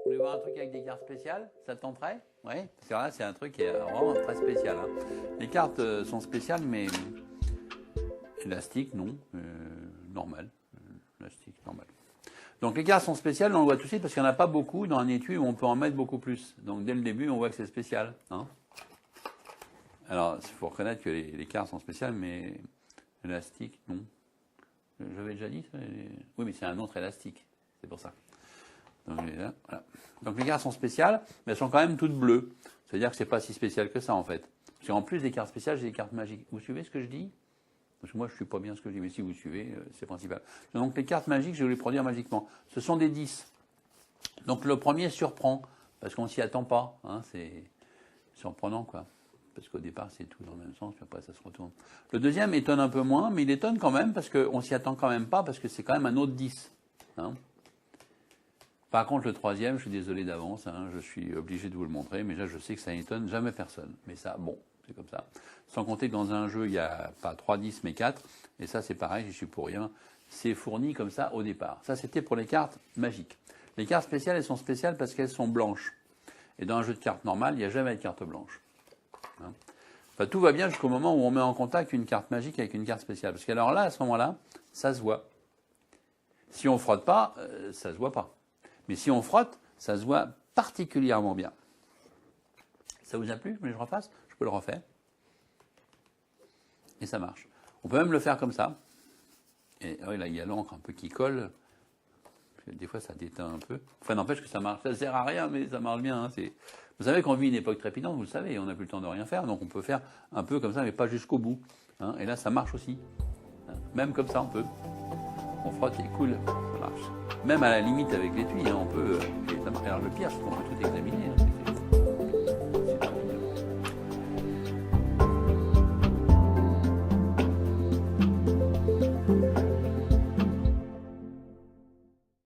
Vous voulez voir un truc avec des cartes spéciales? Ça te tenterait? Oui, parce que là, c'est un truc qui est vraiment très spécial. Hein. Les cartes sont spéciales, mais élastiques, non. Normal. Élastique, normal. Donc les cartes sont spéciales, on le voit tout de suite, parce qu'il n'y en a pas beaucoup dans un étui où on peut en mettre beaucoup plus. Donc dès le début, on voit que c'est spécial. Hein. Alors, il faut reconnaître que les cartes sont spéciales, mais élastiques, non. J'avais déjà dit ça? Oui, mais c'est un autre élastique. C'est pour ça. Donc, là, voilà. Donc les cartes sont spéciales, mais elles sont quand même toutes bleues. C'est-à-dire que c'est pas si spécial que ça, en fait. Parce qu'en plus des cartes spéciales, j'ai des cartes magiques. Vous suivez ce que je dis? Parce que moi, je ne suis pas bien ce que je dis, mais si vous suivez, c'est principal. Donc les cartes magiques, je vais les produire magiquement. Ce sont des 10. Donc le premier surprend, parce qu'on ne s'y attend pas. Hein, c'est surprenant, quoi. Parce qu'au départ, c'est tout dans le même sens, puis après, ça se retourne. Le deuxième étonne un peu moins, mais il étonne quand même, parce qu'on ne s'y attend quand même pas, parce que c'est quand même un autre 10. Hein. Par contre, le troisième, je suis désolé d'avance, hein, je suis obligé de vous le montrer, mais là, je sais que ça n'étonne jamais personne. Mais ça, bon, c'est comme ça. Sans compter que dans un jeu, il n'y a pas 3 10, mais 4. Et ça, c'est pareil, je suis pour rien. C'est fourni comme ça au départ. Ça, c'était pour les cartes magiques. Les cartes spéciales, elles sont spéciales parce qu'elles sont blanches. Et dans un jeu de cartes normal, il n'y a jamais de carte blanche. Hein. Enfin, tout va bien jusqu'au moment où on met en contact une carte magique avec une carte spéciale. Parce qu'alors là, à ce moment-là, ça se voit. Si on ne frotte pas, ça ne se voit pas. Mais si on frotte, ça se voit particulièrement bien. Ça vous a plu? Mais je refasse? Je peux le refaire. Et ça marche. On peut même le faire comme ça. Et oui, là, il y a l'encre un peu qui colle. Des fois, ça déteint un peu. Enfin, n'empêche que ça marche. Ça ne sert à rien, mais ça marche bien. Hein. Vous savez qu'on vit une époque trépidante, vous le savez, on n'a plus le temps de rien faire. Donc, on peut faire un peu comme ça, mais pas jusqu'au bout. Hein. Et là, ça marche aussi. Hein. Même comme ça, on peut. On frotte et cool, ça marche. Même à la limite avec l'étui, hein, on peut. Alors, le pire, c'est qu'on peut tout examiner. Hein.